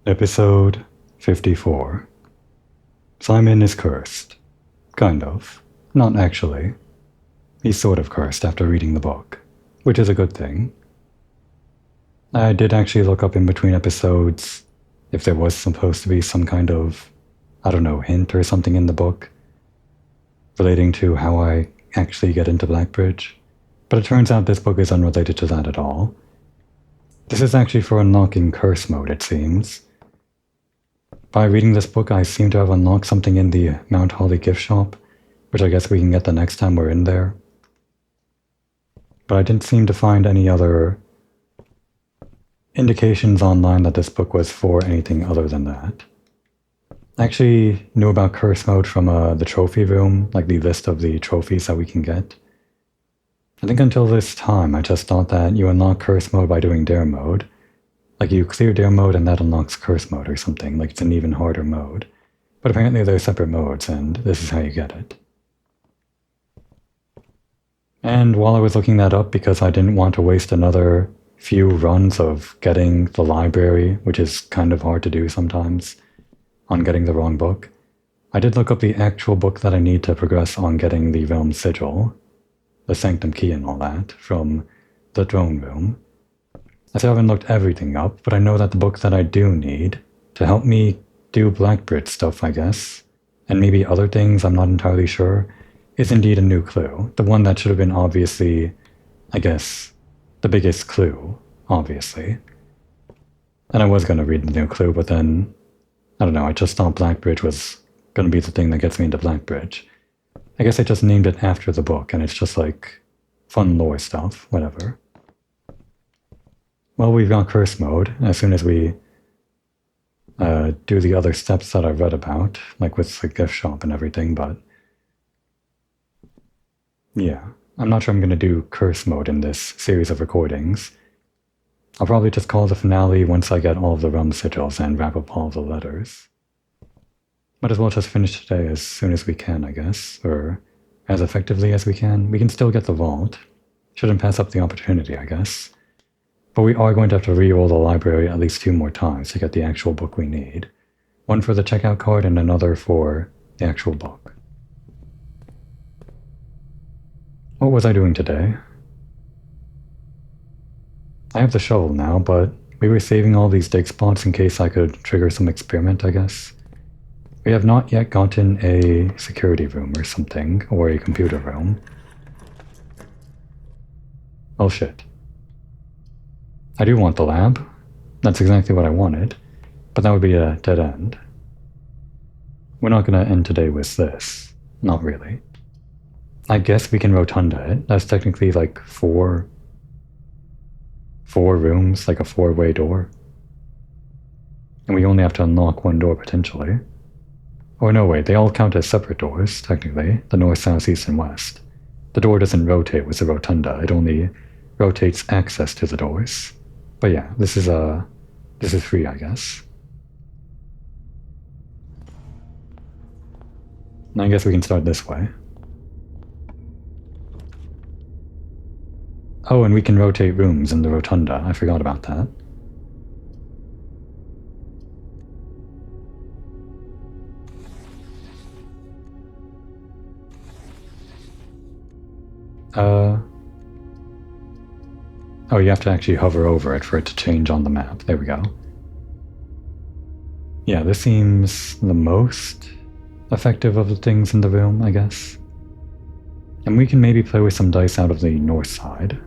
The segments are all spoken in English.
Episode 54. Simon is cursed. Kind of. Not actually. He's sort of cursed after reading the book, which is a good thing. I did actually look up in between episodes if there was supposed to be some kind of, hint or something in the book relating to how I actually get into Blackbridge, but it turns out this book is unrelated to that at all. This is actually for unlocking curse mode, it seems. By reading this book, I seem to have unlocked something in the Mount Holly gift shop, which I guess we can get the next time we're in there. But I didn't seem to find any other indications online that this book was for anything other than that. I actually knew about curse mode from the trophy room, like the list of the trophies that we can get. I think until this time, I just thought that you unlock curse mode by doing dare mode. Like you clear dare mode and that unlocks curse mode or something, like it's an even harder mode. But apparently they're separate modes and this is how you get it. And while I was looking that up because I didn't want to waste another few runs of getting the library, which is kind of hard to do sometimes, on getting the wrong book, I did look up the actual book that I need to progress on getting the Realm Sigil, the Sanctum Key and all that, from the throne room. I still haven't looked everything up, but I know that the book that I do need to help me do Blackbridge stuff, I guess, and maybe other things, I'm not entirely sure, is indeed a new clue. The one that should have been obviously, I guess, the biggest clue, obviously. And I was going to read the new clue, but then, I don't know, I just thought Blackbridge was going to be the thing that gets me into Blackbridge. I guess I just named it after the book, and it's just like fun lore stuff, whatever. Well, we've got curse mode as soon as we do the other steps that I've read about, like with the gift shop and everything, but yeah, I'm not sure I'm going to do curse mode in this series of recordings. I'll probably just call the finale once I get all of the realm sigils and wrap up all of the letters. Might as well just finish today as soon as we can, I guess, or as effectively as we can. We can still get the vault. Shouldn't pass up the opportunity, I guess. But we are going to have to re-roll the library at least 2 more times to get the actual book we need. One for the checkout card and another for the actual book. What was I doing today? I have the shovel now, but we were saving all these dig spots in case I could trigger some experiment, I guess. We have not yet gotten a security room or something, or a computer room. Oh shit. I do want the lab. That's exactly what I wanted, but that would be a dead end. We're not going to end today with this. Not really. I guess we can rotunda it. That's technically like four rooms, like a 4-way door. And we only have to unlock 1 door potentially. Or no, wait, they all count as separate doors, technically. The north, south, east, and west. The door doesn't rotate with the rotunda. It only rotates access to the doors. But yeah, this is free, I guess. And I guess we can start this way. Oh, and we can rotate rooms in the rotunda. I forgot about that. Oh, you have to actually hover over it for it to change on the map. There we go. Yeah, this seems the most effective of the things in the room, I guess. And we can maybe play with some dice out of the north side.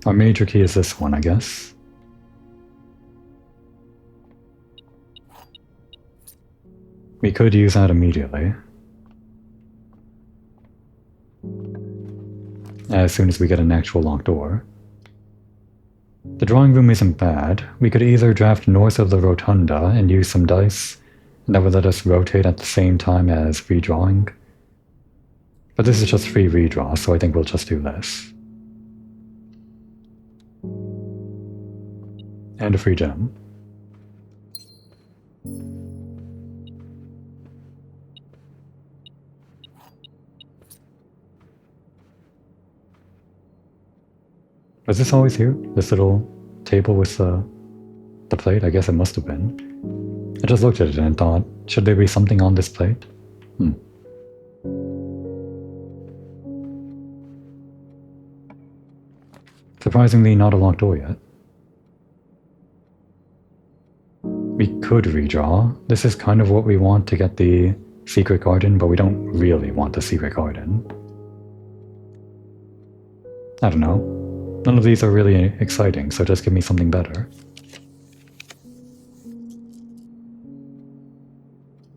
Our major key is this one, I guess. We could use that immediately. As soon as we get an actual locked door. The drawing room isn't bad. We could either draft north of the rotunda and use some dice, and that would let us rotate at the same time as redrawing. But this is just free redraw, so I think we'll just do this. And a free gem. Was this always here? This little table with the plate? I guess it must have been. I just looked at it and thought, should there be something on this plate? Surprisingly, not a locked door yet. We could redraw. This is kind of what we want to get the secret garden, but we don't really want the secret garden. I don't know. None of these are really exciting, so just give me something better.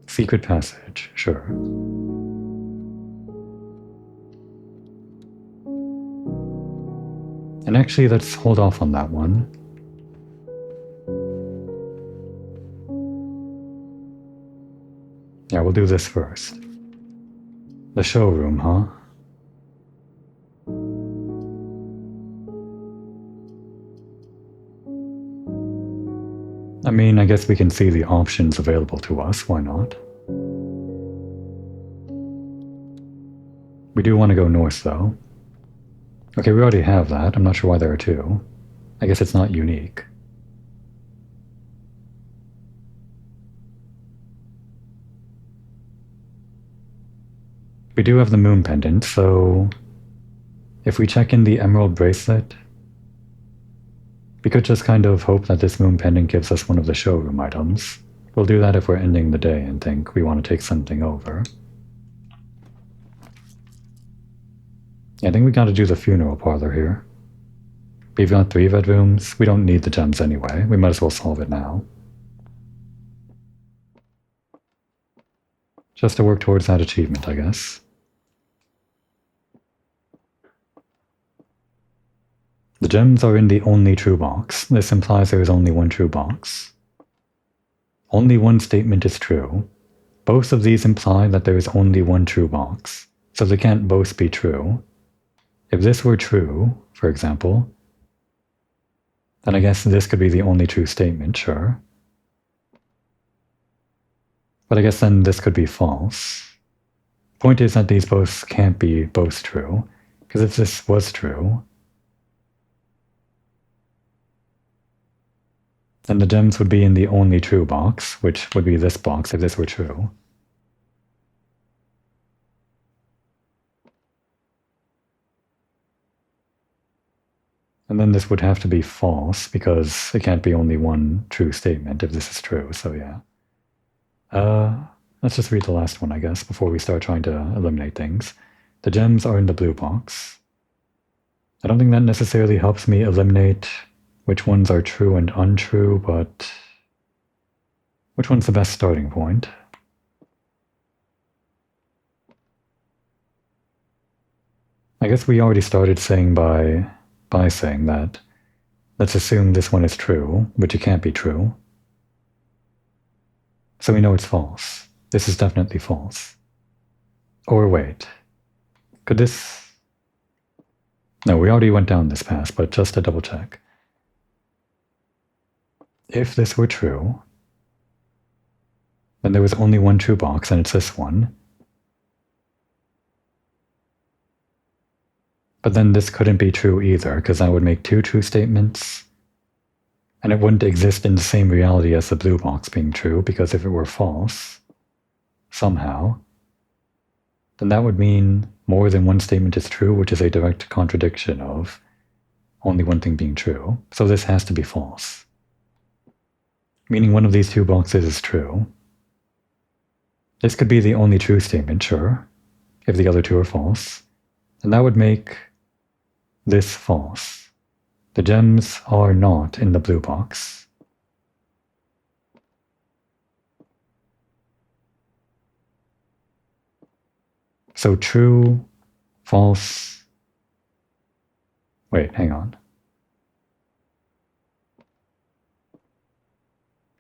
Secret passage, sure. And actually, let's hold off on that one. Yeah, we'll do this first. The showroom, huh? I mean, I guess we can see the options available to us, why not? We do want to go north, though. Okay, we already have that. I'm not sure why there are two. I guess it's not unique. We do have the moon pendant, so if we check in the emerald bracelet, we could just kind of hope that this moon pendant gives us one of the showroom items. We'll do that if we're ending the day and think we want to take something over. Yeah, I think we gotta do the funeral parlor here. We've got 3 bedrooms. We don't need the gems anyway. We might as well solve it now. Just to work towards that achievement, I guess. The gems are in the only true box. This implies there is only one true box. Only one statement is true. Both of these imply that there is only one true box, so they can't both be true. If this were true, for example, then I guess this could be the only true statement, sure. But I guess then this could be false. Point is that these both can't be both true, because if this was true, then the gems would be in the only true box, which would be this box if this were true. And then this would have to be false, because it can't be only one true statement if this is true, so yeah. Let's just read the last one, I guess, before we start trying to eliminate things. The gems are in the blue box. I don't think that necessarily helps me eliminate which ones are true and untrue, but which one's the best starting point? I guess we already started saying by saying that, let's assume this one is true, which it can't be true. So we know it's false. This is definitely false. Or wait, could this... No, we already went down this path, but just to double check. If this were true, then there was only one true box, and it's this one. But then this couldn't be true either, because that would make 2 true statements, and it wouldn't exist in the same reality as the blue box being true, because if it were false, somehow, then that would mean more than one statement is true, which is a direct contradiction of only one thing being true. So this has to be false. Meaning one of these 2 boxes is true. This could be the only true statement, sure, if the other 2 are false, and that would make this false. The gems are not in the blue box. So true, false... Wait, hang on.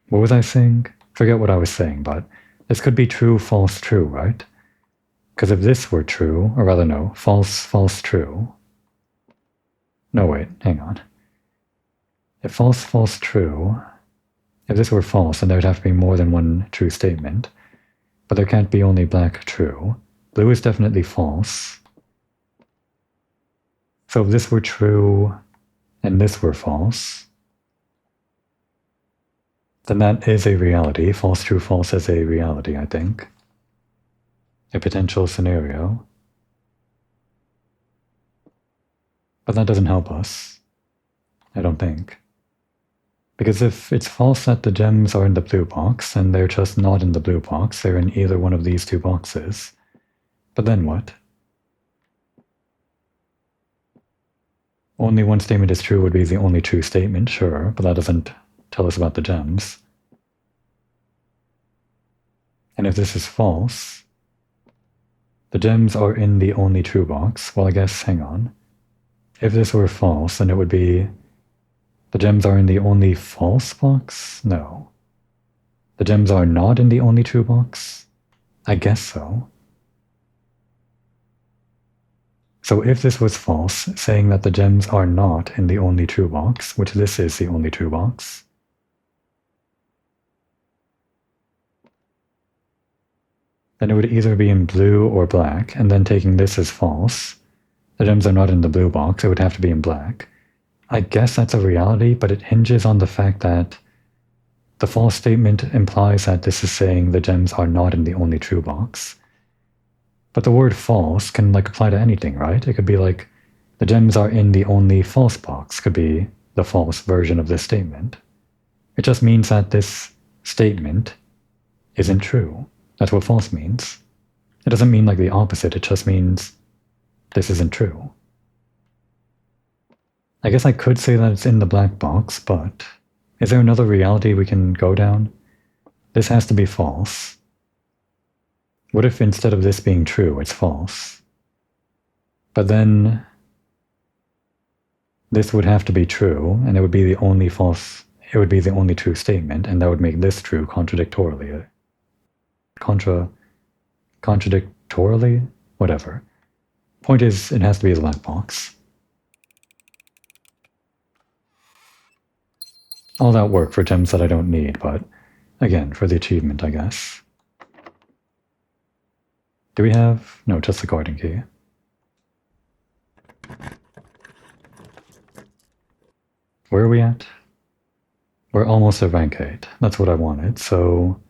What was I saying? Forget what I was saying, but this could be true, false, true, right? Because if this were true, or rather no, false, false, true... No, wait, hang on. If false, false, true... If this were false, then there would have to be more than one true statement. But there can't be only black true. Blue is definitely false. So if this were true, and this were false, then that is a reality. False, true, false is a reality, I think. A potential scenario. But that doesn't help us, I don't think. Because if it's false that the gems are in the blue box, and they're just not in the blue box, they're in either one of these two boxes. But then what? Only one statement is true would be the only true statement, sure, but that doesn't tell us about the gems. And if this is false, the gems are in the only true box. Well, I guess, hang on. If this were false, then it would be the gems are in the only false box? No. The gems are not in the only true box? I guess so. So if this was false, saying that the gems are not in the only true box, which this is the only true box, then it would either be in blue or black, and then taking this as false, the gems are not in the blue box, it would have to be in black. I guess that's a reality, but it hinges on the fact that the false statement implies that this is saying the gems are not in the only true box. But the word false can apply to anything, right? It could be like, the gems are in the only false box, could be the false version of this statement. It just means that this statement isn't true. That's what false means. It doesn't mean the opposite, it just means this isn't true. I guess I could say that it's in the black box, but is there another reality we can go down? This has to be false. What if instead of this being true, it's false? But then this would have to be true, and it would be the only false, it would be the only true statement, and that would make this true contradictorily. Contradictorily? Whatever. Point is, it has to be a black box. All that work for gems that I don't need, but again, for the achievement, I guess. Do we have... no, just the garden key. Where are we at? We're almost at rank 8. That's what I wanted, so...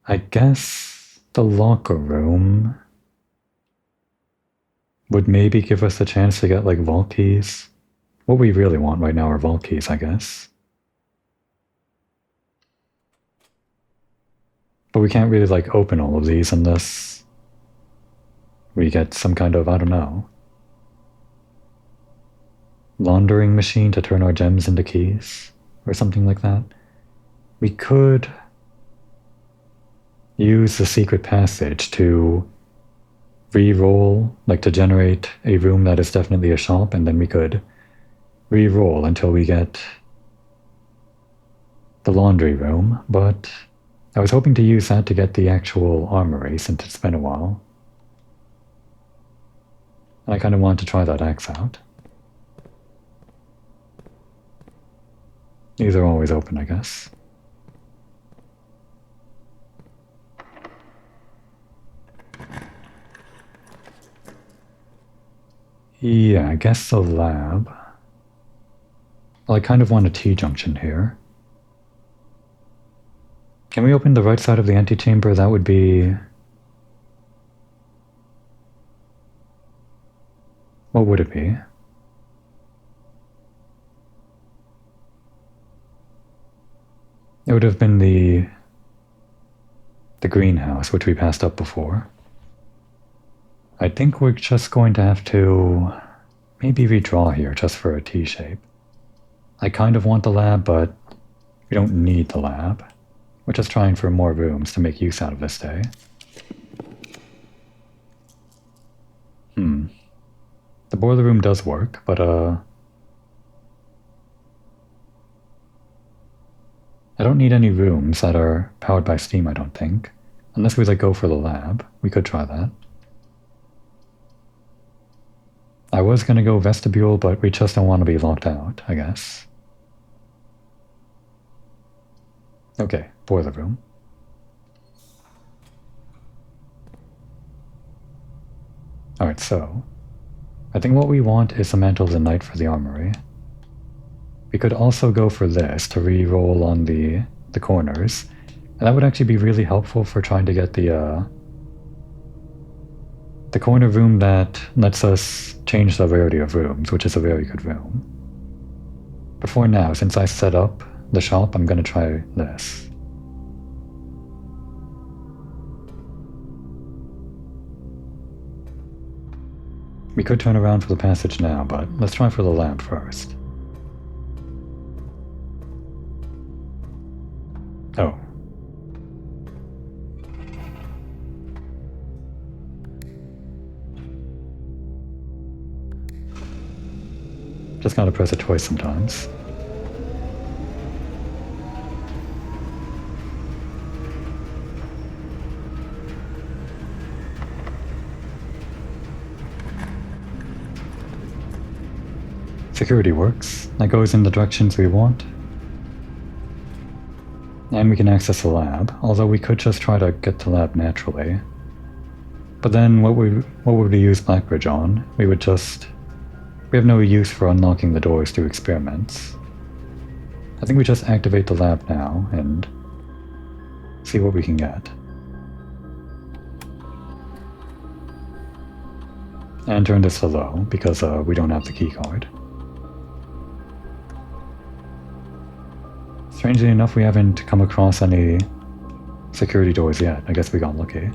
I guess the locker room would maybe give us a chance to get vault keys. What we really want right now are vault keys, I guess. But we can't really open all of these unless we get some kind of, I don't know, laundering machine to turn our gems into keys or something like that. We could use the secret passage to re-roll, to generate a room that is definitely a shop, and then we could re-roll until we get the laundry room, but I was hoping to use that to get the actual armory since it's been a while. And I kind of want to try that axe out. These are always open, I guess. Yeah, I guess the lab. Well, I kind of want a T-junction here. Can we open the right side of the antechamber? That would be... what would it be? It would have been the greenhouse, which we passed up before. I think we're just going to have to maybe redraw here just for a T-shape. I kind of want the lab, but we don't need the lab. We're just trying for more rooms to make use out of this day. The boiler room does work, but I don't need any rooms that are powered by steam, I don't think. Unless we go for the lab. We could try that. I was gonna go vestibule, but we just don't want to be locked out, I guess. Okay, boiler room. Alright, so I think what we want is the Mantle of the Night for the armory. We could also go for this to re-roll on the corners. And that would actually be really helpful for trying to get the corner room that lets us change the rarity of rooms, which is a very good room. But for now, since I set up the shop, I'm going to try this. We could turn around for the passage now, but let's try for the lab first. Oh. Just gotta press it twice sometimes. Security works. That goes in the directions we want. And we can access the lab, although we could just try to get to the lab naturally. But then what would we use Blackbridge on? We have no use for unlocking the doors to experiments. I think we just activate the lab now and see what we can get. And turn this to low, because we don't have the keycard. Strangely enough, we haven't come across any security doors yet. I guess we got lucky.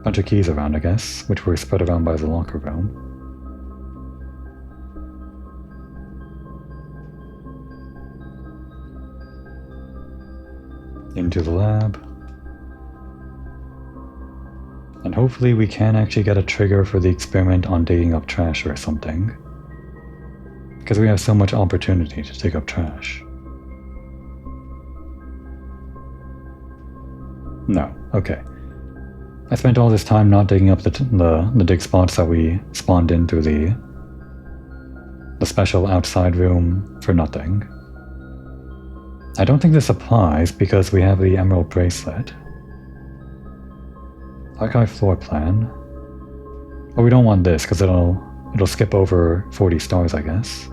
Bunch of keys around, I guess, which were spread around by the locker room. Into the lab. And hopefully we can actually get a trigger for the experiment on digging up trash or something. Because we have so much opportunity to dig up trash. No, okay. I spent all this time not digging up the dig spots that we spawned in through the special outside room for nothing. I don't think this applies because we have the emerald bracelet. Archive floor plan. Oh, we don't want this because it'll skip over 40 stars, I guess.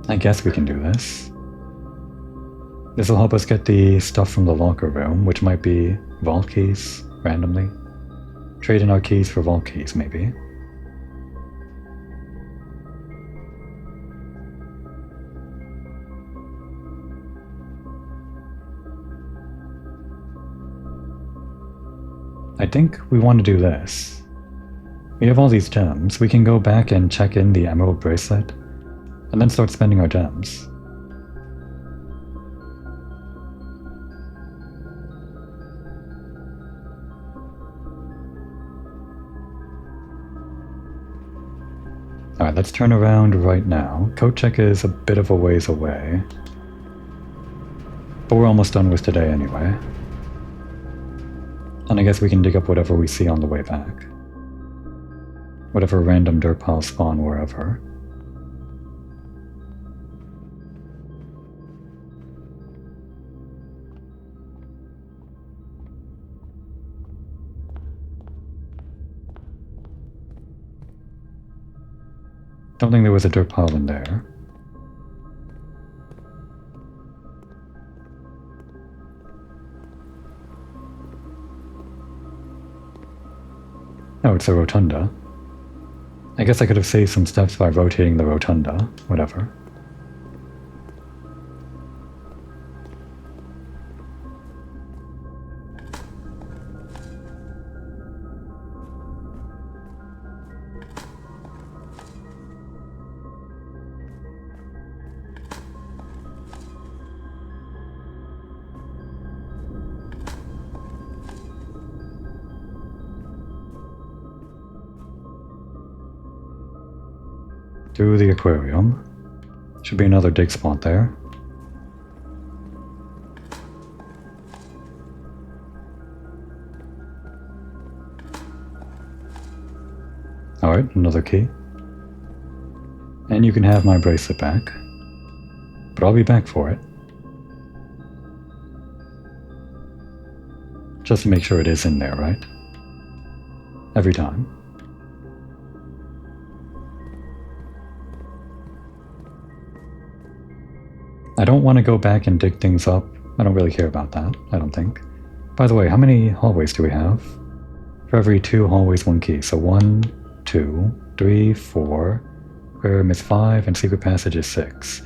I guess we can do this. This will help us get the stuff from the locker room, which might be vault keys, randomly. Trade in our keys for vault keys, maybe. I think we want to do this. We have all these gems. We can go back and check in the emerald bracelet, and then start spending our gems. Alright, let's turn around right now. Code check is a bit of a ways away, but we're almost done with today anyway. And I guess we can dig up whatever we see on the way back. Whatever random dirt piles spawn wherever. Don't think there was a dirt pile in there. Oh, it's a rotunda. I guess I could have saved some steps by rotating the rotunda. Whatever. Through the aquarium. Should be another dig spot there. Alright, another key. And you can have my bracelet back. But I'll be back for it. Just to make sure it is in there, right? every time. I don't want to go back and dig things up. I don't really care about that, I don't think. By the way, how many hallways do we have? For every 2 hallways, 1 key. So 1, 2, 3, 4, room is 5, and secret passage is 6.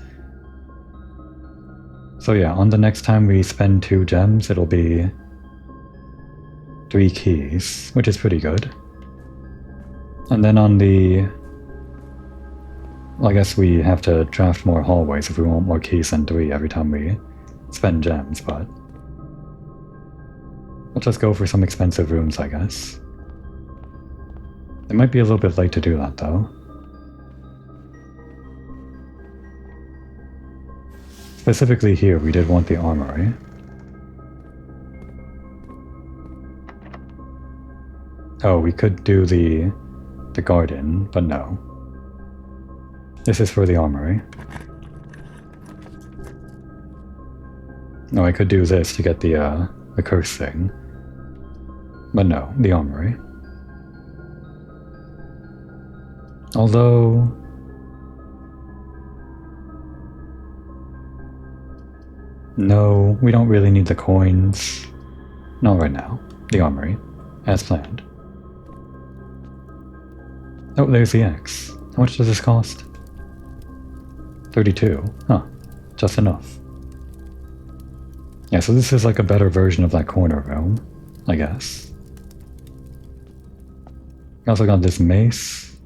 So yeah, on the next time we spend 2 gems, it'll be 3 keys, which is pretty good. And then on the... Well, I guess we have to draft more hallways if we want more keys than 3 every time we spend gems, but... Let's just go for some expensive rooms, I guess. It might be a little bit late to do that, though. Specifically here, we did want the armory. Oh, we could do the garden, but no. This is for the armory. No, I could do this to get the curse thing. But no, the armory. Although... No, we don't really need the coins. Not right now. The armory. As planned. Oh, there's the X. How much does this cost? 32. Huh. Just enough. Yeah, so this is like a better version of that corner room, I guess. We also got this mace,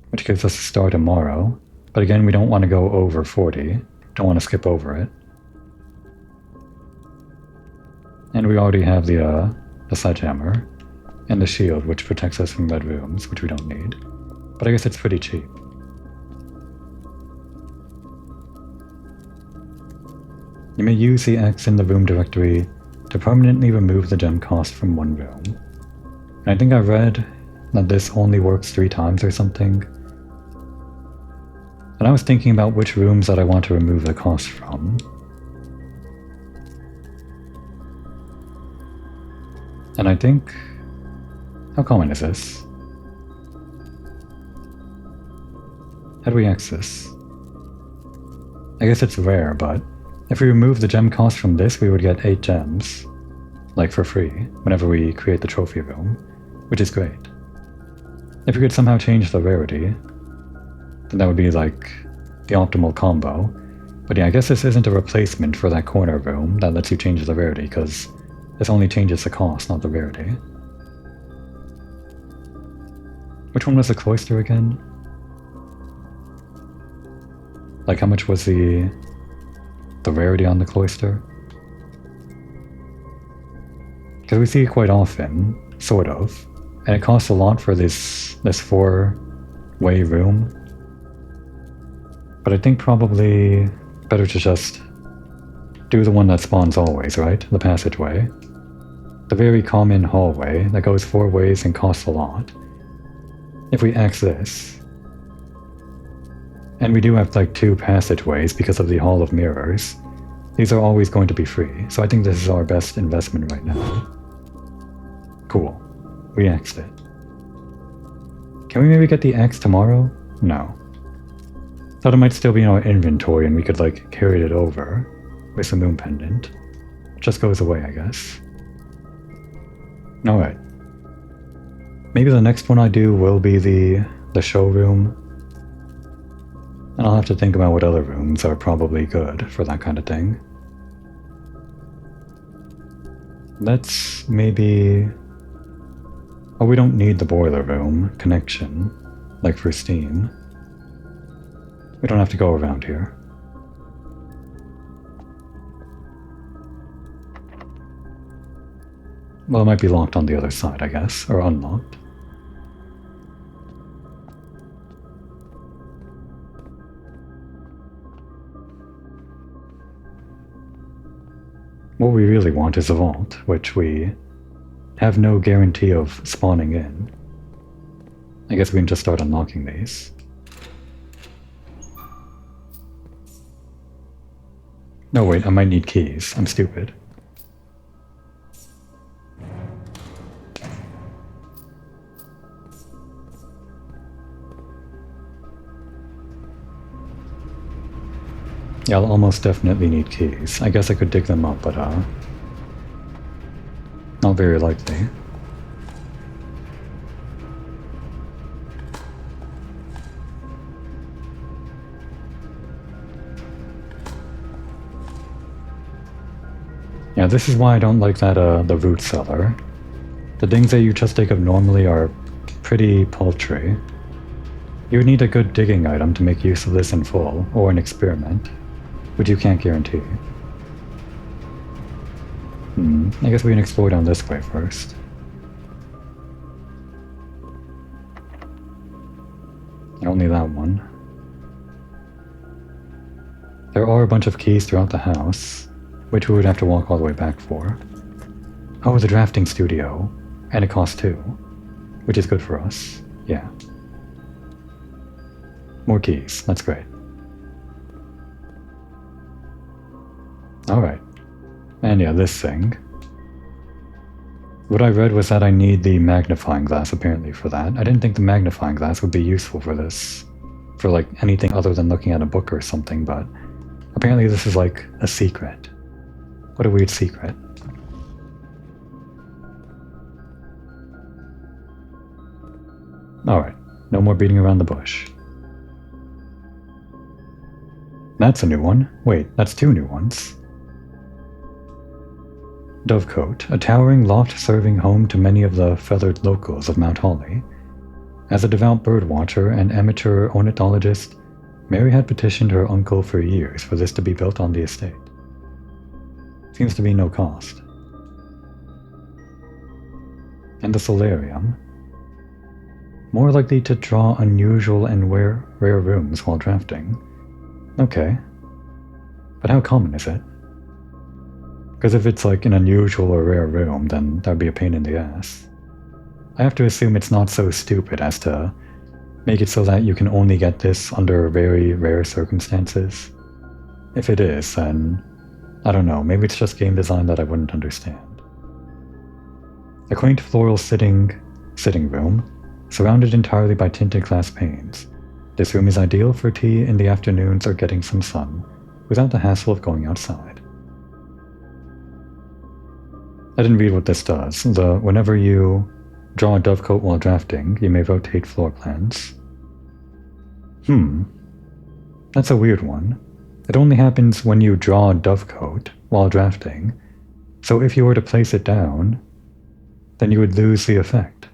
which gives us a star tomorrow. But again, we don't want to go over 40. Don't want to skip over it. And we already have the sledgehammer and the shield, which protects us from red rooms, which we don't need. But I guess it's pretty cheap. You may use the X in the room directory to permanently remove the gem cost from one room. And I think I read that this only works 3 times or something. And I was thinking about which rooms that I want to remove the cost from. And I think... How common is this? How do we X this? I guess it's rare, but if we remove the gem cost from this, we would get 8 gems. Like for free, whenever we create the trophy room, which is great. If we could somehow change the rarity, then that would be like the optimal combo. But yeah, I guess this isn't a replacement for that corner room that lets you change the rarity, because this only changes the cost, not the rarity. Which one was the cloister again? Like how much was the rarity on the cloister? Because we see it quite often, sort of, and it costs a lot for this 4-way room. But I think probably better to just do the one that spawns always, right? The passageway. The very common hallway that goes 4 ways and costs a lot. If we X this, and we do have like 2 passageways because of the Hall of Mirrors, these are always going to be free, so I think this is our best investment right now. Cool. We X'd it. Can we maybe get the X tomorrow? No. Thought it might still be in our inventory and we could like carry it over with the moon pendant. It just goes away, I guess. Alright. Maybe the next one I do will be the showroom. And I'll have to think about what other rooms are probably good for that kind of thing. Let's maybe... Oh, we don't need the boiler room connection, like for Steam. We don't have to go around here. Well, it might be locked on the other side, I guess, or unlocked. What we really want is a vault, which we have no guarantee of spawning in. I guess we can just start unlocking these. No, wait, I might need keys. I'm stupid. Yeah, I'll almost definitely need keys. I guess I could dig them up, but not very likely. Yeah, this is why I don't like that, the root cellar. The things that you just dig up normally are pretty paltry. You would need a good digging item to make use of this in full, or an experiment, which you can't guarantee. I guess we can explore down this way first. Only that one. There are a bunch of keys throughout the house, which we would have to walk all the way back for. Oh, the drafting studio. And it costs 2, which is good for us. Yeah. More keys. That's great. Alright. And yeah, this thing. What I read was that I need the magnifying glass apparently for that. I didn't think the magnifying glass would be useful for this. For like anything other than looking at a book or something, but apparently this is like a secret. What a weird secret. Alright, no more beating around the bush. That's a new one. Wait, that's 2 new ones. Dovecote, a towering loft serving home to many of the feathered locals of Mount Holly. As a devout birdwatcher and amateur ornithologist, Mary had petitioned her uncle for years for this to be built on the estate. Seems to be no cost. And the solarium. More likely to draw unusual and rare rooms while drafting. Okay. But how common is it? Because if it's like an unusual or rare room, then that would be a pain in the ass. I have to assume it's not so stupid as to make it so that you can only get this under very rare circumstances. If it is, then I don't know, maybe it's just game design that I wouldn't understand. A quaint floral sitting room, surrounded entirely by tinted glass panes. This room is ideal for tea in the afternoons or getting some sun, without the hassle of going outside. I didn't read what this does. Whenever you draw a dovecote while drafting, you may rotate floor plans. That's a weird one. It only happens when you draw a dovecote while drafting, so if you were to place it down, then you would lose the effect.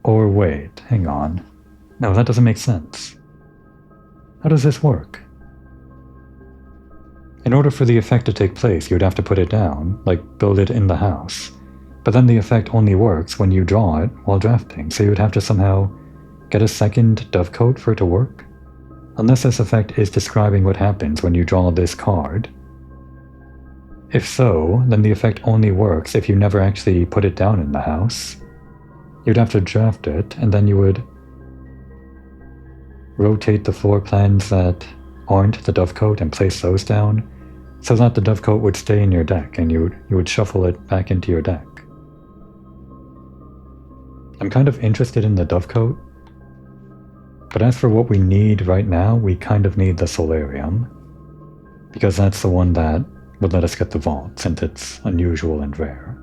Or wait, hang on. No, that doesn't make sense. How does this work? In order for the effect to take place, you'd have to put it down, like build it in the house. But then the effect only works when you draw it while drafting, so you'd have to somehow get a second dovecote for it to work? Unless this effect is describing what happens when you draw this card. If so, then the effect only works if you never actually put it down in the house. You'd have to draft it, and then you would rotate the floor plans that aren't the dovecote and place those down, so that the dovecote would stay in your deck, and you would shuffle it back into your deck. I'm kind of interested in the dovecote, but as for what we need right now, we kind of need the solarium, because that's the one that would let us get the vault, since it's unusual and rare.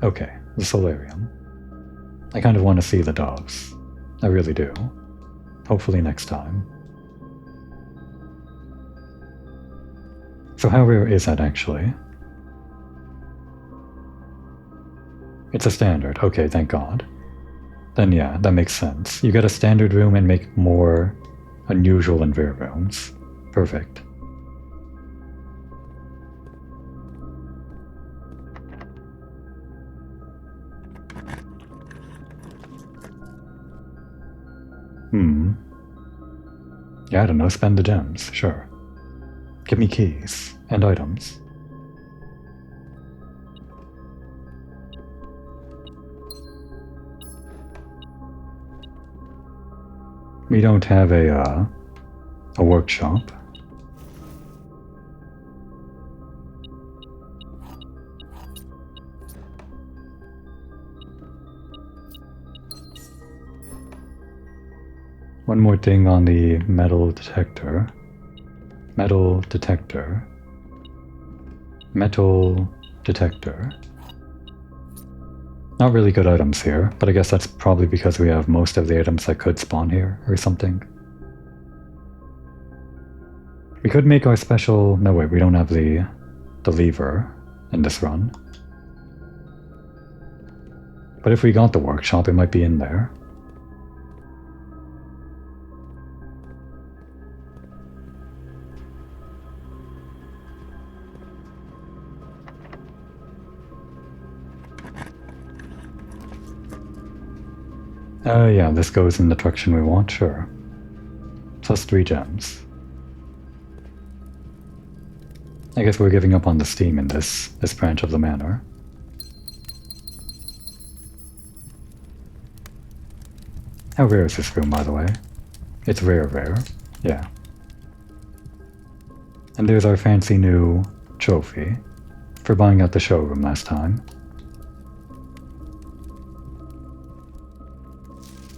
Okay, the solarium. I kind of want to see the doves. I really do. Hopefully next time. So how rare is that actually? It's a standard. Okay, thank God. Then yeah, that makes sense. You get a standard room and make more unusual and rare rooms. Perfect. Yeah, I don't know, spend the gems, sure. Give me keys and items. We don't have a workshop. One more thing on the metal detector. Metal detector. Metal detector. Not really good items here, but I guess that's probably because we have most of the items that could spawn here or something. We could make our special... No, wait, we don't have the lever in this run. But if we got the workshop, it might be in there. Yeah, this goes in the direction we want, sure. Plus 3 gems. I guess we're giving up on the steam in this branch of the manor. How rare is this room, by the way? It's rare. Yeah. And there's our fancy new trophy for buying out the showroom last time.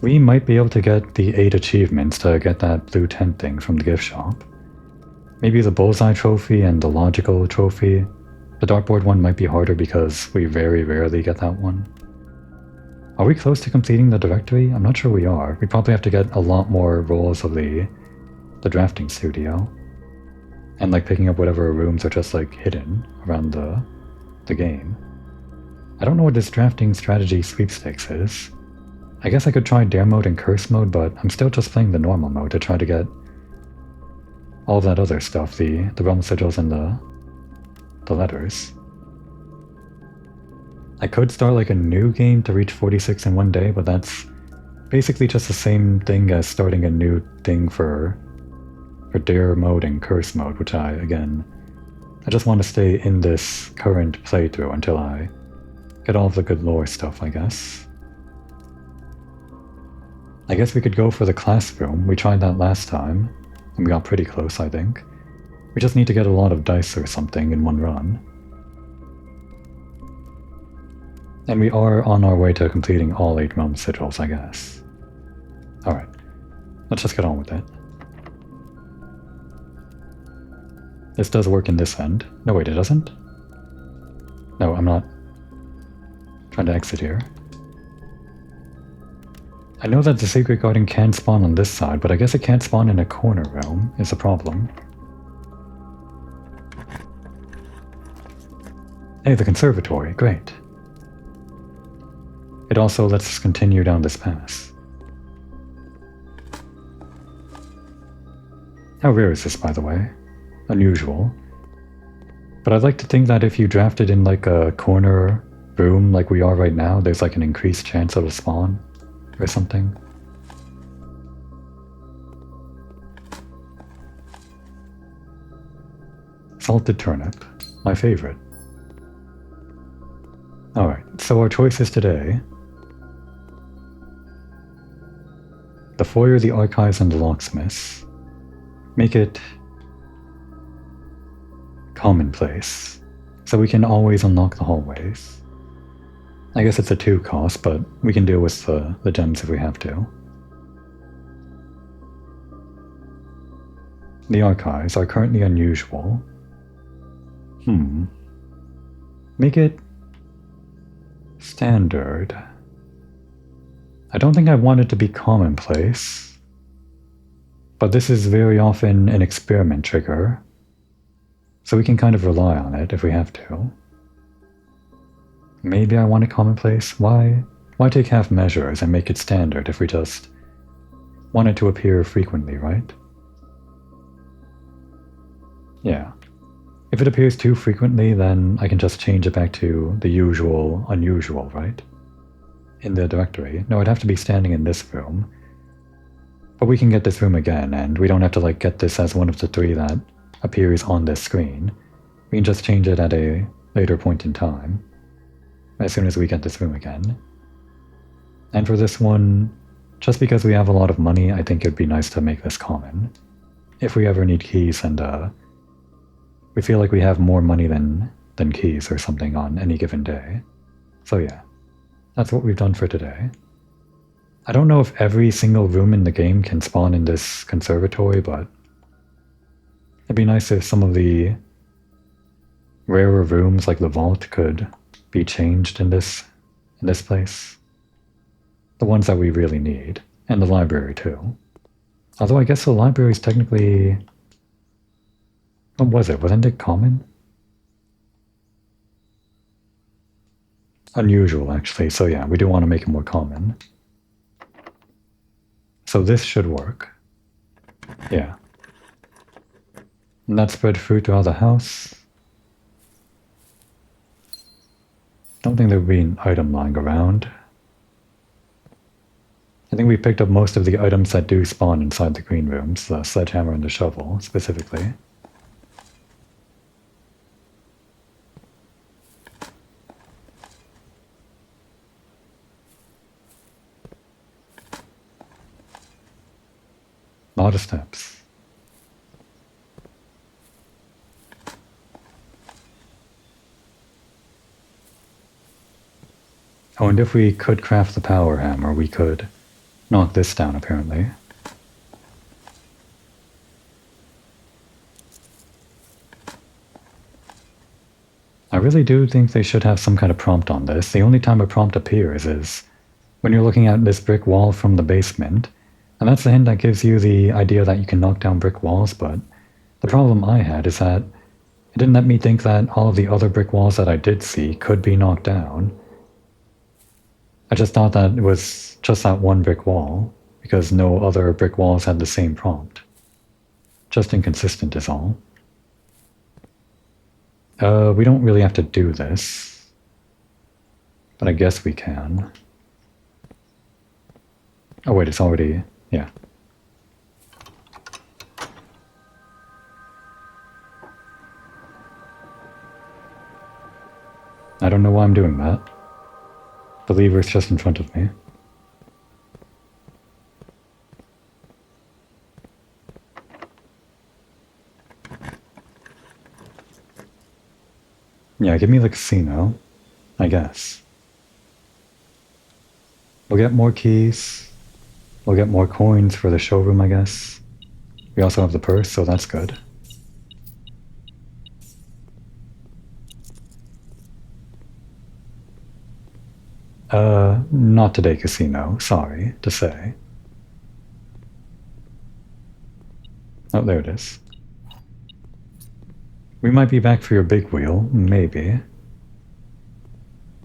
We might be able to get the 8 achievements to get that blue tent thing from the gift shop. Maybe the bullseye trophy and the logical trophy. The dartboard one might be harder because we very rarely get that one. Are we close to completing the directory? I'm not sure we are. We probably have to get a lot more rolls of the drafting studio. And like picking up whatever rooms are just like hidden around the game. I don't know what this drafting strategy sweepstakes is. I guess I could try dare mode and curse mode, but I'm still just playing the normal mode to try to get all that other stuff, the realm sigils and the letters. I could start like a new game to reach 46 in one day, but that's basically just the same thing as starting a new thing for dare mode and curse mode, which I just want to stay in this current playthrough until I get all of the good lore stuff, I guess. I guess we could go for the classroom. We tried that last time, and we got pretty close, I think. We just need to get a lot of dice or something in one run. And we are on our way to completing all 8 realm sigils, I guess. Alright, let's just get on with it. This does work in this end. No, wait, it doesn't? No, I'm not trying to exit here. I know that the Sacred Garden can spawn on this side, but I guess it can't spawn in a corner realm, is the problem. Hey, the conservatory, great. It also lets us continue down this pass. How rare is this, by the way? Unusual. But I'd like to think that if you draft it in like a corner room like we are right now, there's like an increased chance it'll spawn. Or something. Salted turnip, my favorite. Alright, so our choices today. The foyer, the archives, and the locksmiths. Make it commonplace, so we can always unlock the hallways. I guess it's a 2 cost, but we can deal with the gems if we have to. The archives are currently unusual. Make it standard. I don't think I want it to be commonplace, but this is very often an experiment trigger, so we can kind of rely on it if we have to. Maybe I want it commonplace. Why take half measures and make it standard if we just want it to appear frequently, right? Yeah. If it appears too frequently, then I can just change it back to the usual, unusual, right? In the directory. No, it'd have to be standing in this room. But we can get this room again, and we don't have to like get this as one of the 3 that appears on this screen. We can just change it at a later point in time. As soon as we get this room again. And for this one, just because we have a lot of money, I think it would be nice to make this common. If we ever need keys and we feel like we have more money than keys or something on any given day. So yeah, that's what we've done for today. I don't know if every single room in the game can spawn in this conservatory, but It'd be nice if some of the rarer rooms, like the vault, could be changed in this place. The ones that we really need. And the library, too. Although I guess the library is technically... What was it? Wasn't it common? Unusual, actually. So yeah, we do want to make it more common. So this should work. Yeah. And that spread fruit throughout the house. Don't think there would be an item lying around. I think we picked up most of the items that do spawn inside the green rooms, the sledgehammer and the shovel, specifically. A lot of steps. Oh, and if we could craft the power hammer, we could knock this down, apparently. I really do think they should have some kind of prompt on this. The only time a prompt appears is when you're looking at this brick wall from the basement, and that's the hint that gives you the idea that you can knock down brick walls, but the problem I had is that it didn't let me think that all of the other brick walls that I did see could be knocked down. I just thought that it was just that one brick wall, because no other brick walls had the same prompt. Just inconsistent is all. We don't really have to do this, but I guess we can. Oh wait, it's already... yeah. I don't know why I'm doing that. The lever's just in front of me. Yeah, give me the casino, I guess. We'll get more keys. We'll get more coins for the showroom, I guess. We also have the purse, so that's good. Not today, casino. Sorry to say. Oh, there it is. We might be back for your big wheel, maybe.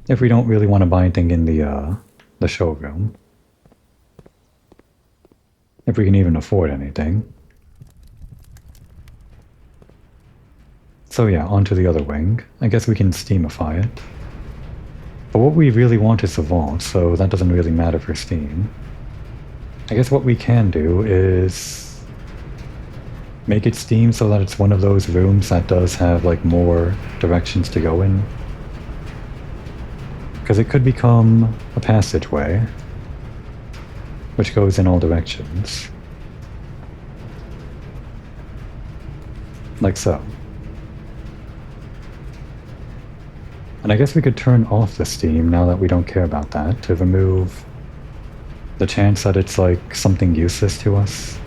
If we don't really want to buy anything in the showroom. If we can even afford anything. So yeah, onto the other wing. I guess we can steamify it. But what we really want is the vault, so that doesn't really matter for Steam. I guess what we can do is make it Steam so that it's one of those rooms that does have like more directions to go in. Because it could become a passageway, which goes in all directions. Like so. And I guess we could turn off the Steam now that we don't care about that, to remove the chance that it's like something useless to us.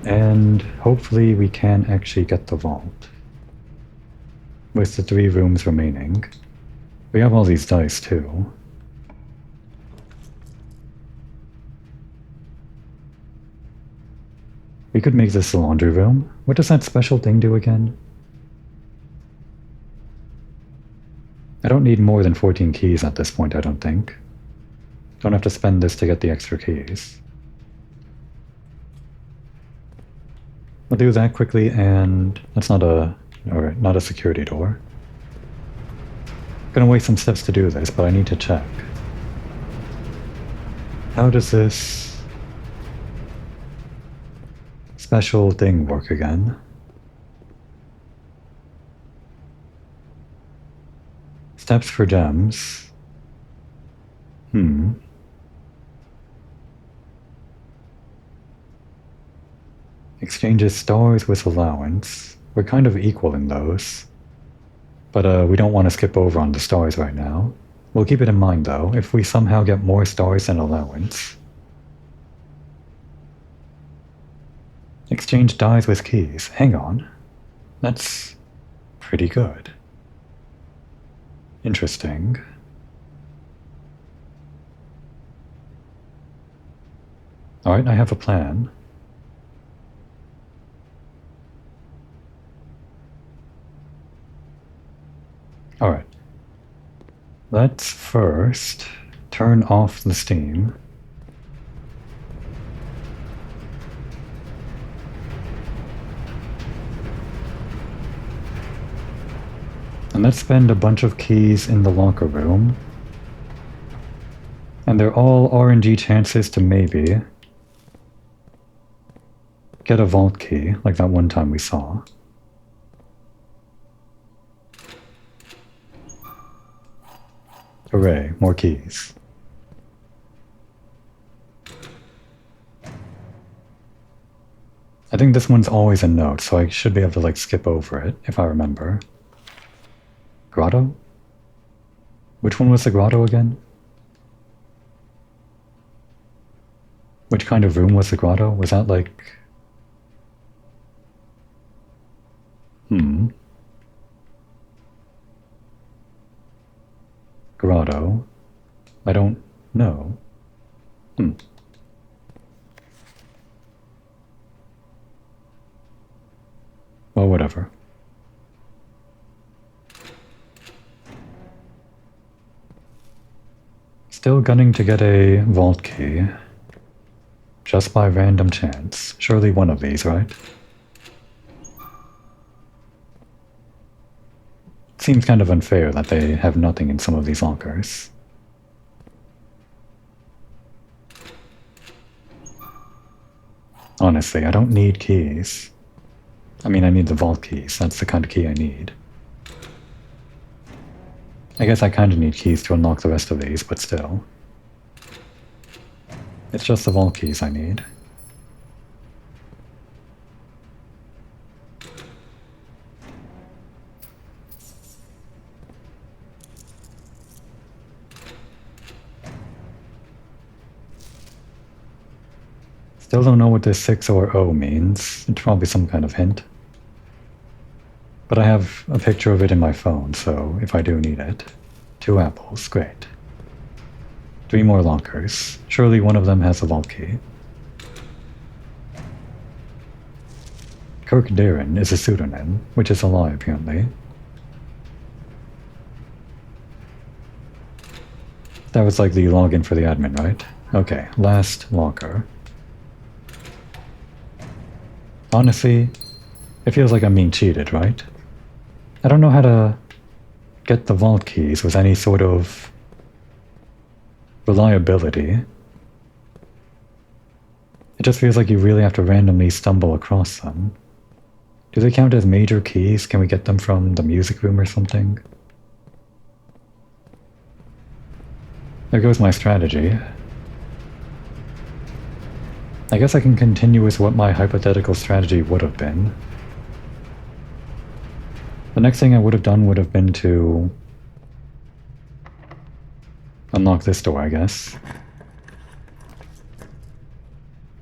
And hopefully we can actually get the vault. With the 3 rooms remaining. We have all these dice too. We could make this a laundry room. What does that special thing do again? I don't need more than 14 keys at this point, I don't think. Don't have to spend this to get the extra keys. We'll do that quickly, and that's not a security door. Gonna waste some steps to do this, but I need to check. How does this special thing work again? Steps for gems. Exchanges stars with allowance. We're kind of equal in those. But we don't want to skip over on the stars right now. We'll keep it in mind though, if we somehow get more stars than allowance. Exchange dies with keys. Hang on. That's pretty good. Interesting. Alright, I have a plan. Alright. Let's first turn off the steam. And let's spend a bunch of keys in the locker room. And they're all RNG chances to maybe get a vault key, like that one time we saw. Hooray, more keys. I think this one's always a note, so I should be able to like skip over it, if I remember. Grotto? Which one was the grotto again? Which kind of room was the grotto? Was that like... Grotto? I don't know. Well, whatever. Still gunning to get a vault key. Just by random chance. Surely one of these, right? Seems kind of unfair that they have nothing in some of these lockers. Honestly, I don't need keys. I mean, I need the vault keys. That's the kind of key I need. I guess I kind of need keys to unlock the rest of these, but still. It's just the vault keys I need. Still don't know what this 6 or O means. It's probably some kind of hint. But I have a picture of it in my phone, so if I do need it. 2 apples, great. 3 more lockers. Surely one of them has a vault key. Kirk Darren is a pseudonym, which is a lie apparently. That was like the login for the admin, right? Okay, last locker. Honestly, it feels like I'm being cheated, right? I don't know how to get the vault keys with any sort of reliability. It just feels like you really have to randomly stumble across them. Do they count as major keys? Can we get them from the music room or something? There goes my strategy. I guess I can continue with what my hypothetical strategy would have been. The next thing I would have done would have been to unlock this door, I guess.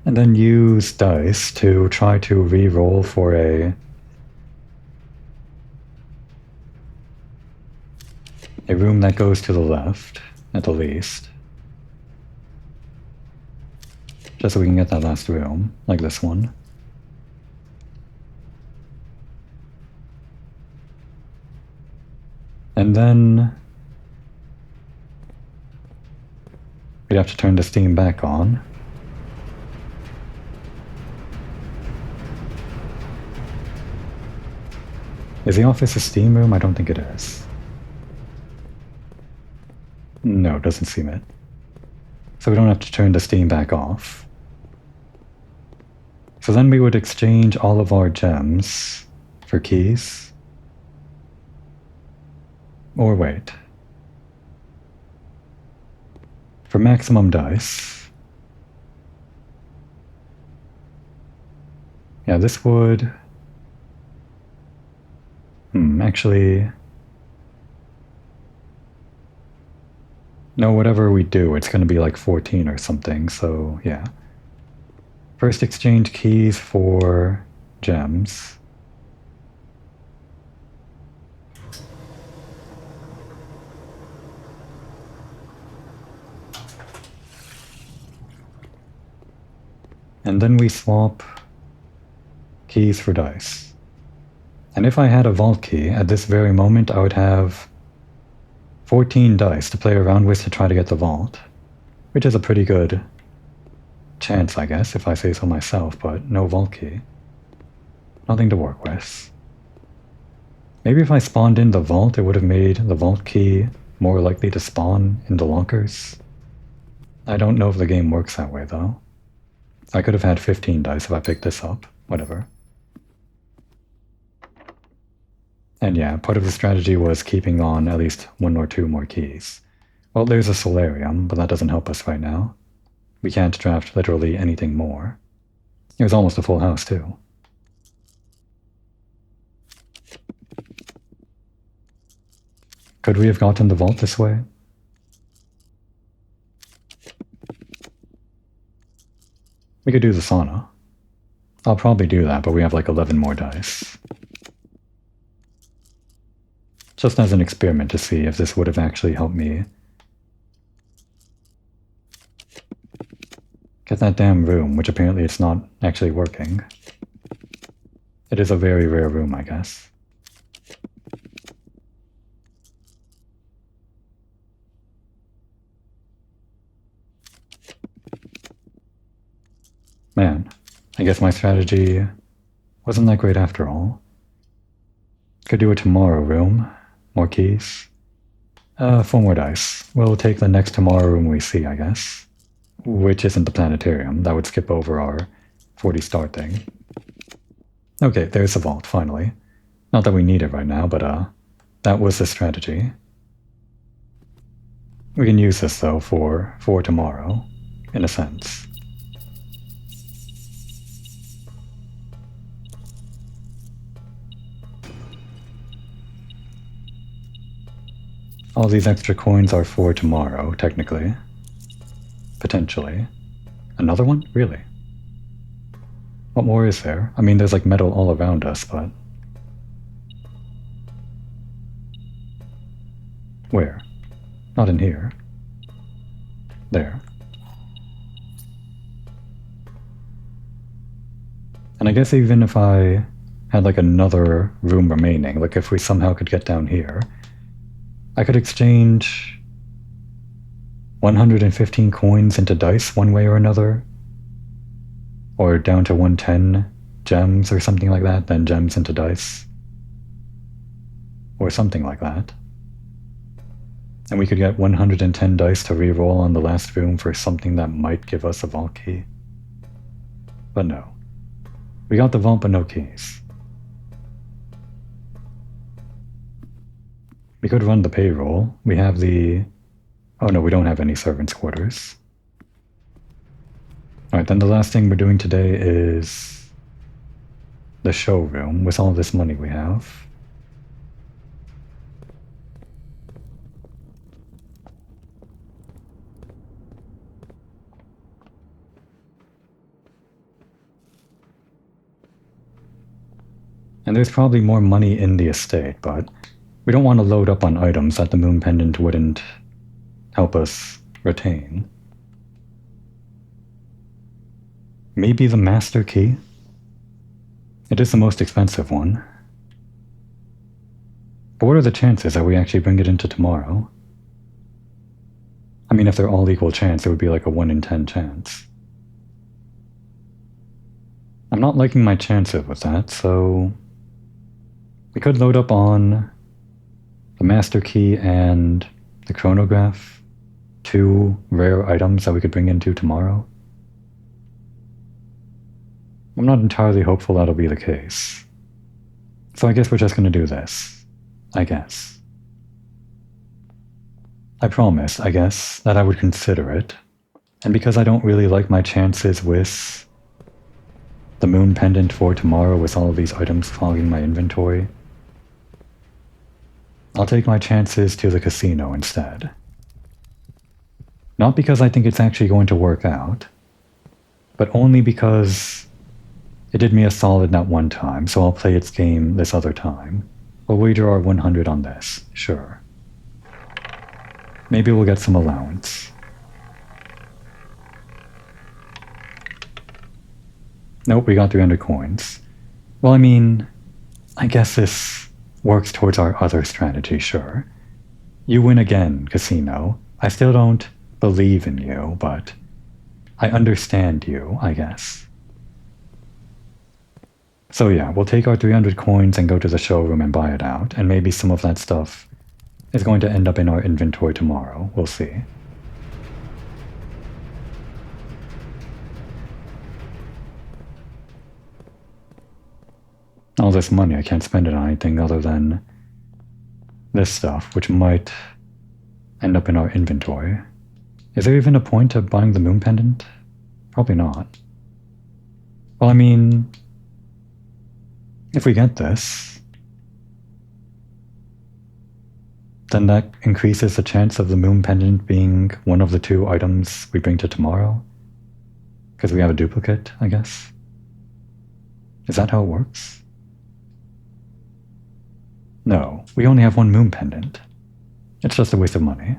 And then use dice to try to re-roll for a room that goes to the left, at the least. Just so we can get that last room, like this one. And then we'd have to turn the steam back on. Is the office a steam room? I don't think it is. No, it doesn't seem it. So we don't have to turn the steam back off. So then we would exchange all of our gems for keys. Or wait. For maximum dice. Yeah, this would... actually... No, whatever we do, it's going to be like 14 or something, so yeah. First exchange keys for gems. And then we swap keys for dice. And if I had a vault key, at this very moment I would have 14 dice to play around with to try to get the vault, which is a pretty good chance, I guess, if I say so myself, but no vault key. Nothing to work with. Maybe if I spawned in the vault, it would have made the vault key more likely to spawn in the lockers. I don't know if the game works that way, though. I could have had 15 dice if I picked this up. Whatever. And yeah, part of the strategy was keeping on at least 1 or 2 more keys. Well, there's a solarium, but that doesn't help us right now. We can't draft literally anything more. It was almost a full house, too. Could we have gotten the vault this way? We could do the sauna. I'll probably do that, but we have like 11 more dice. Just as an experiment to see if this would have actually helped me get that damn room, which apparently it's not actually working. It is a very rare room, I guess. Man, I guess my strategy wasn't that great after all. Could do a tomorrow room. More keys. 4 more dice. We'll take the next tomorrow room we see, I guess. Which isn't the planetarium. That would skip over our 40 star thing. Okay, there's the vault, finally. Not that we need it right now, but that was the strategy. We can use this, though, for tomorrow, in a sense. All these extra coins are for tomorrow, technically. Potentially. Another one? Really? What more is there? I mean, there's like metal all around us, but... Where? Not in here. There. And I guess even if I had like another room remaining, like if we somehow could get down here, I could exchange 115 coins into dice one way or another, or down to 110 gems or something like that, then gems into dice, or something like that. And we could get 110 dice to re-roll on the last room for something that might give us a vault key. But no. We got the vault but no keys. We could run the payroll. We have the... Oh no, we don't have any servants' quarters. Alright, then the last thing we're doing today is the showroom with all this money we have. And there's probably more money in the estate, but we don't want to load up on items that the moon pendant wouldn't help us retain. Maybe the master key? It is the most expensive one. But what are the chances that we actually bring it into tomorrow? I mean, if they're all equal chance, it would be like a 1 in 10 chance. I'm not liking my chances with that, so... We could load up on the master key and the chronograph, 2 rare items that we could bring into tomorrow. I'm not entirely hopeful that'll be the case. So I guess we're just going to do this. I guess. I promise, I guess, that I would consider it. And because I don't really like my chances with the moon pendant for tomorrow with all of these items clogging my inventory, I'll take my chances to the casino instead. Not because I think it's actually going to work out, but only because it did me a solid that one time, so I'll play its game this other time. We'll wager our 100 on this, sure. Maybe we'll get some allowance. Nope, we got 300 coins. Well, I mean, I guess this works towards our other strategy, sure. You win again, casino. I still don't believe in you, but I understand you, I guess. So yeah, we'll take our 300 coins and go to the showroom and buy it out, and maybe some of that stuff is going to end up in our inventory tomorrow. We'll see. All this money, I can't spend it on anything other than this stuff, which might end up in our inventory. Is there even a point to buying the moon pendant? Probably not. Well, I mean, if we get this, then that increases the chance of the moon pendant being one of the 2 items we bring to tomorrow. Because we have a duplicate, I guess. Is that how it works? No, we only have 1 moon pendant. It's just a waste of money.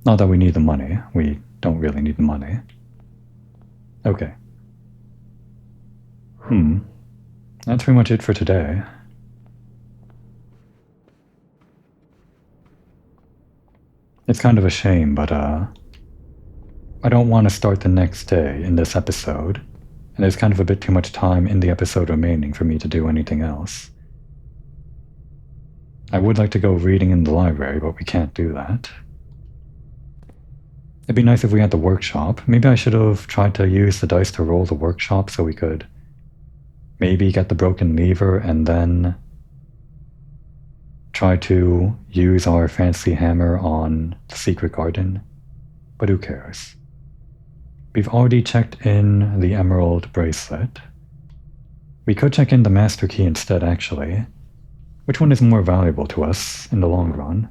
Not that we need the money. We don't really need the money. Okay. That's pretty much it for today. It's kind of a shame, but I don't want to start the next day in this episode, and there's kind of a bit too much time in the episode remaining for me to do anything else. I would like to go reading in the library, but we can't do that. It'd be nice if we had the workshop. Maybe I should have tried to use the dice to roll the workshop so we could maybe get the broken lever and then try to use our fancy hammer on the secret garden. But who cares? We've already checked in the emerald bracelet. We could check in the master key instead, actually. Which one is more valuable to us in the long run?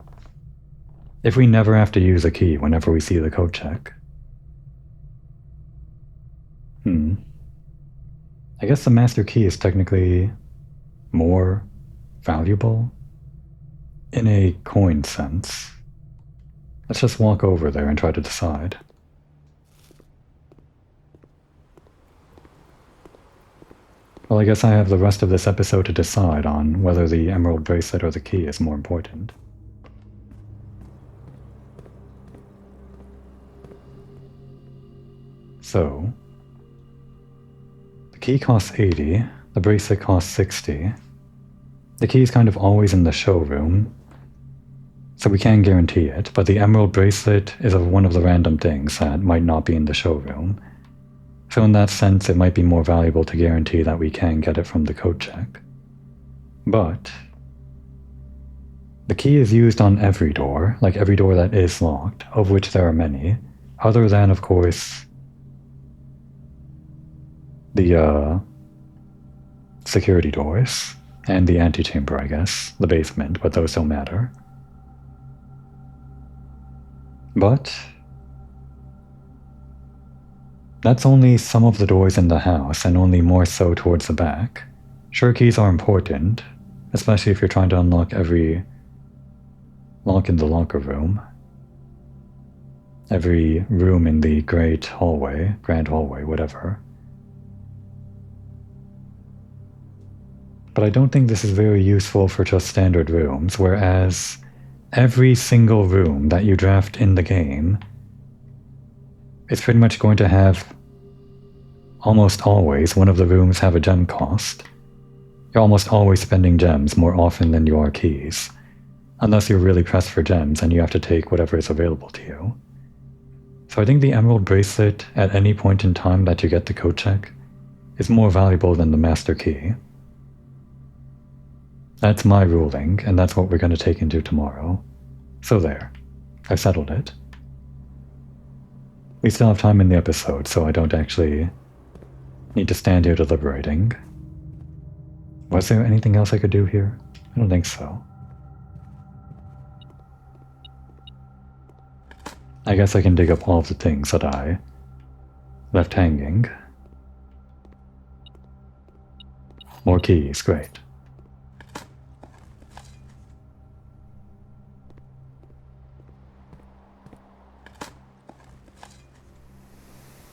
If we never have to use a key whenever we see the code check. I guess the master key is technically more valuable in a coin sense. Let's just walk over there and try to decide. Well, I guess I have the rest of this episode to decide on whether the emerald bracelet or the key is more important. So, the key costs 80, the bracelet costs 60. The key is kind of always in the showroom, so we can't guarantee it, but the emerald bracelet is one of the random things that might not be in the showroom. So in that sense, it might be more valuable to guarantee that we can get it from the code check. But the key is used on every door, like every door that is locked, of which there are many, other than, of course, the security doors, and the antechamber, I guess, the basement, but those don't matter. But that's only some of the doors in the house, and only more so towards the back. Sure, keys are important, especially if you're trying to unlock every lock in the locker room. Every room in the grand hallway, whatever. But I don't think this is very useful for just standard rooms, whereas every single room that you draft in the game is pretty much going to have, almost always, one of the rooms have a gem cost. You're almost always spending gems more often than you are keys, unless you're really pressed for gems and you have to take whatever is available to you. So I think the emerald bracelet, at any point in time that you get the code check, is more valuable than the master key. That's my ruling, and that's what we're going to take into tomorrow. So there. I've settled it. We still have time in the episode, so I don't actually need to stand here deliberating. Was there anything else I could do here? I don't think so. I guess I can dig up all of the things that I left hanging. More keys, great.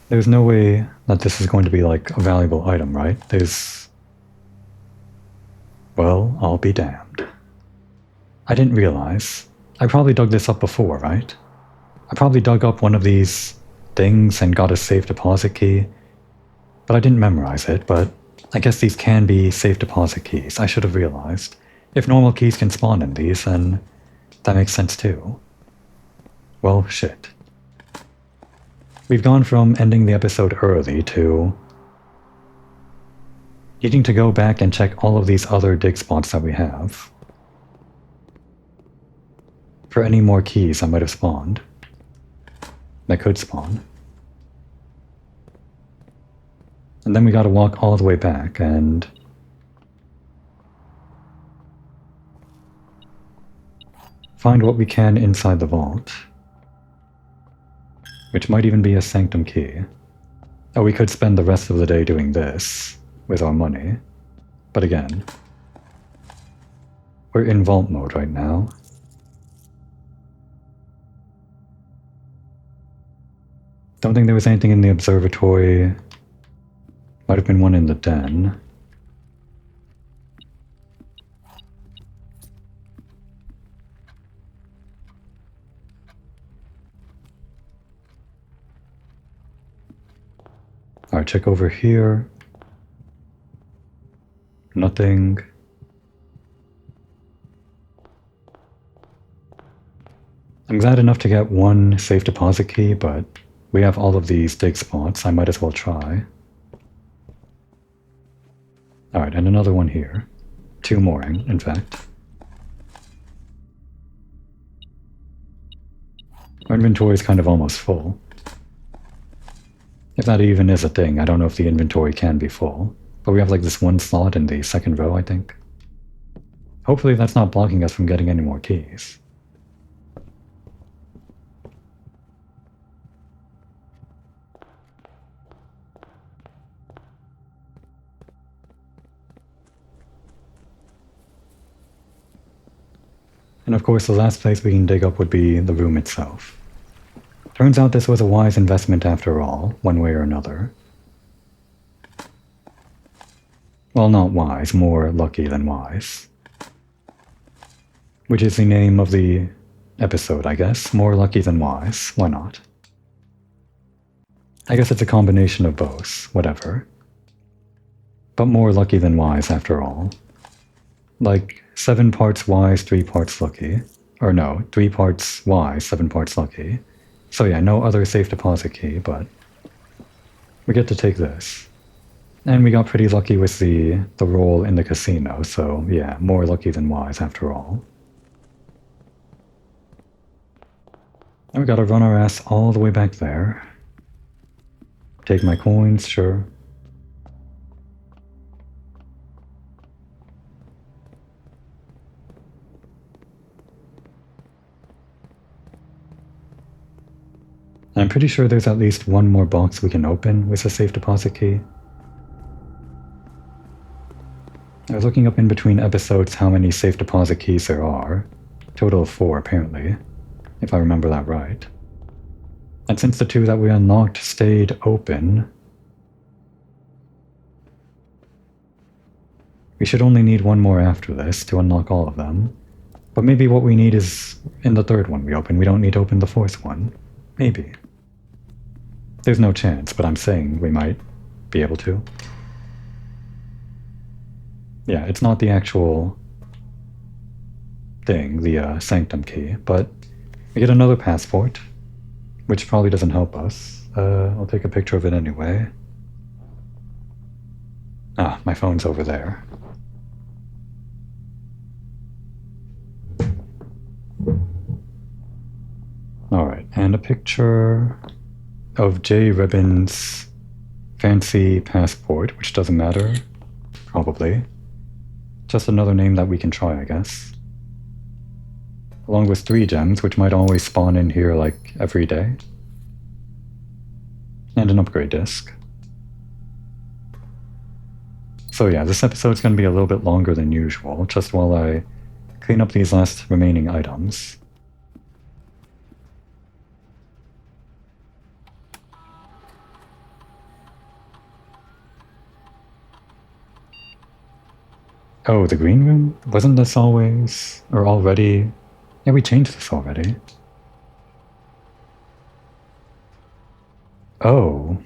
There's no way that this is going to be like a valuable item, right? Well, I'll be damned. I didn't realize. I probably dug this up before, right? I probably dug up one of these things and got a safe deposit key, but I didn't memorize it, but I guess these can be safe deposit keys. I should have realized. If normal keys can spawn in these, then that makes sense too. Well, shit. We've gone from ending the episode early to needing to go back and check all of these other dig spots that we have for any more keys that might have spawned. That could spawn. And then we gotta walk all the way back and find what we can inside the vault. Which might even be a sanctum key. Oh, we could spend the rest of the day doing this with our money. But again, we're in vault mode right now. Don't think there was anything in the observatory. Might have been one in the den. Alright, check over here. Nothing. I'm glad enough to get one safe deposit key, but we have all of these dig spots. I might as well try. Alright, and another one here. Two more, in fact. Our inventory is kind of almost full. If that even is a thing, I don't know if the inventory can be full. But we have like this one slot in the second row, I think. Hopefully that's not blocking us from getting any more keys. And of course the last place we can dig up would be the room itself. Turns out this was a wise investment after all, one way or another. Well, not wise, more lucky than wise. Which is the name of the episode, I guess. More lucky than wise. Why not? I guess it's a combination of both, whatever. But more lucky than wise after all. Like, 7 parts wise, 3 parts lucky. Or no, 3 parts wise, 7 parts lucky. So yeah, no other safe deposit key, but we get to take this. And we got pretty lucky with the roll in the casino, so yeah, more lucky than wise after all. And we gotta run our ass all the way back there. Take my coins, sure. I'm pretty sure there's at least one more box we can open with a safe deposit key. I was looking up in between episodes how many safe deposit keys there are. Total of 4 apparently, if I remember that right. And since the 2 that we unlocked stayed open, we should only need 1 more after this to unlock all of them. But maybe what we need is in the 3rd one we open. We don't need to open the 4th one. Maybe. There's no chance, but I'm saying we might be able to. Yeah, it's not the actual thing, the sanctum key, but we get another passport, which probably doesn't help us. I'll take a picture of it anyway. Ah, my phone's over there. Alright, and a picture of J. Ribbon's fancy passport, which doesn't matter, probably. Just another name that we can try, I guess. Along with 3 gems, which might always spawn in here like every day. and an upgrade disk. So yeah, this episode's going to be a little bit longer than usual, just while I clean up these last remaining items. Oh, the green room? Wasn't this always, or already? Yeah, we changed this already. Oh,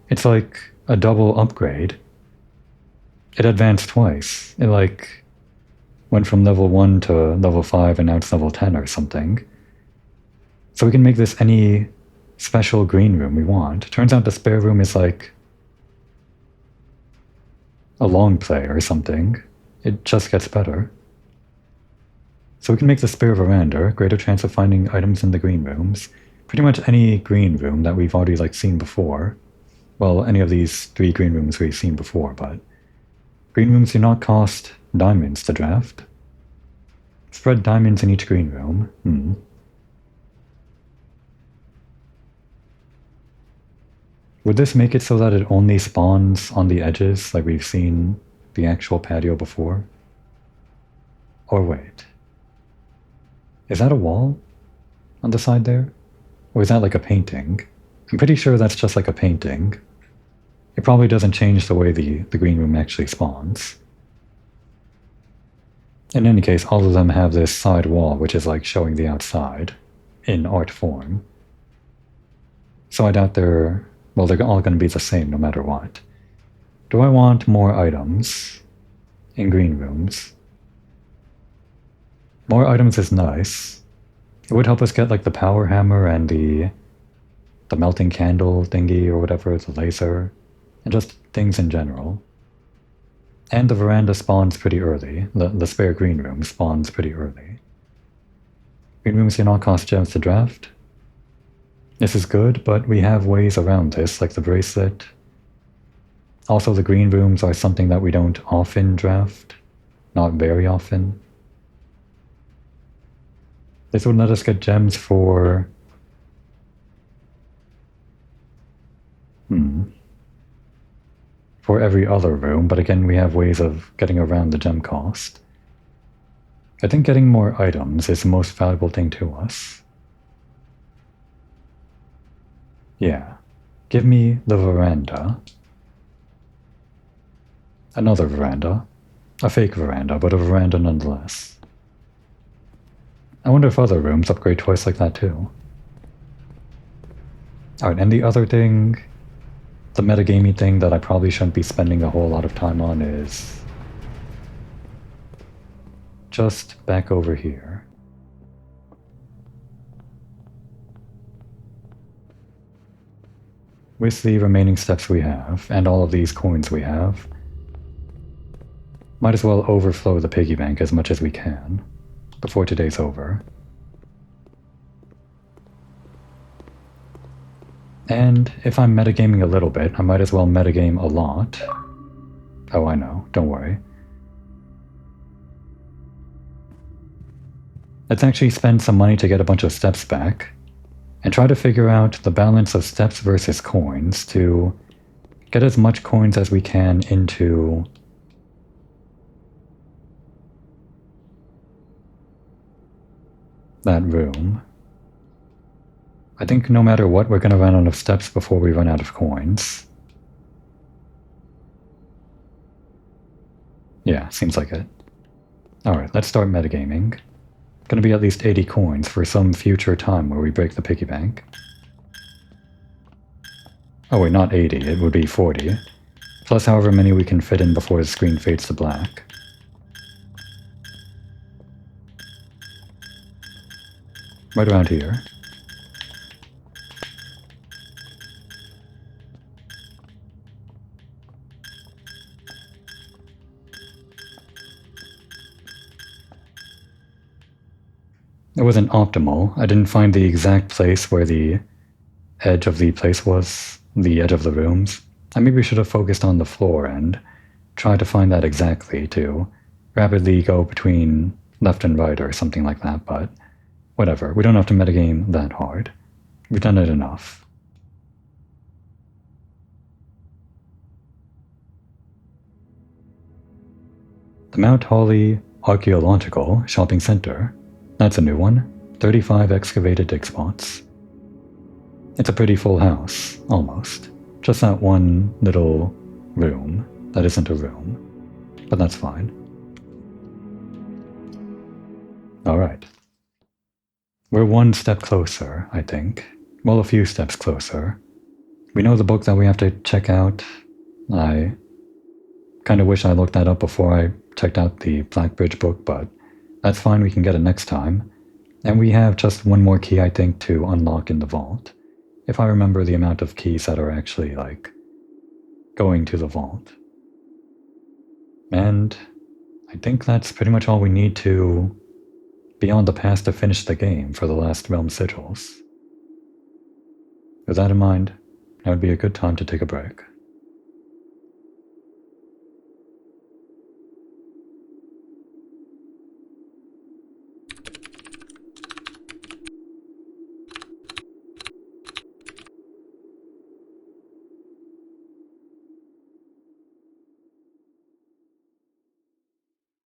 It's like a double upgrade. It advanced twice. It like went from level 1 to level 5 and now it's level 10 or something. So we can make this any special green room we want. Turns out the spare room is like a long play or something. It just gets better. So we can make the spare veranda, greater chance of finding items in the green rooms. Pretty much any green room that we've already like seen before. Well, any of these 3 green rooms we've seen before, but green rooms do not cost diamonds to draft. Spread diamonds in each green room. Would this make it so that it only spawns on the edges like we've seen the actual patio before? Or wait. Is that a wall on the side there? Or is that like a painting? I'm pretty sure that's just like a painting. It probably doesn't change the way the green room actually spawns. In any case, all of them have this side wall, which is like showing the outside in art form. So I doubt they're all going to be the same no matter what. Do I want more items in green rooms? More items is nice. It would help us get like the power hammer and the melting candle thingy or whatever, the laser, and just things in general. And the veranda spawns pretty early. The spare green room spawns pretty early. Green rooms do not cost gems to draft. This is good, but we have ways around this, like the bracelet. Also, the green rooms are something that we don't often draft. Not very often. This would let us get gems for... for every other room, but again we have ways of getting around the gem cost. I think getting more items is the most valuable thing to us. Yeah. Give me the veranda. Another veranda. A fake veranda, but a veranda nonetheless. I wonder if other rooms upgrade twice like that too. Alright, and the other thing, the metagamey thing that I probably shouldn't be spending a whole lot of time on is just back over here. With the remaining steps we have, and all of these coins we have, might as well overflow the piggy bank as much as we can before today's over. And if I'm metagaming a little bit, I might as well metagame a lot. Oh, I know, don't worry. Let's actually spend some money to get a bunch of steps back, and try to figure out the balance of steps versus coins to get as much coins as we can into that room. I think no matter what, we're going to run out of steps before we run out of coins. Yeah, seems like it. Alright, let's start metagaming. Gonna be at least 80 coins for some future time where we break the piggy bank. Oh wait, not 80, it would be 40. Plus however many we can fit in before the screen fades to black. Right around here. It wasn't optimal. I didn't find the exact place where the edge of the place was, the edge of the rooms. I maybe should have focused on the floor and tried to find that exactly to rapidly go between left and right or something like that, but whatever. We don't have to metagame that hard. We've done it enough. The Mount Holly Archaeological Shopping Center. That's a new one. 35 excavated dig spots. It's a pretty full house, almost. Just that one little room that isn't a room. But that's fine. Alright. We're one step closer, I think. Well, a few steps closer. We know the book that we have to check out. I kind of wish I looked that up before I checked out the Blackbridge book, but that's fine, we can get it next time. And we have just one more key, I think, to unlock in the vault. If I remember the amount of keys that are actually, like, going to the vault. And I think that's pretty much all we need to be on the path to finish the game for the last realm sigils. With that in mind, that would be a good time to take a break.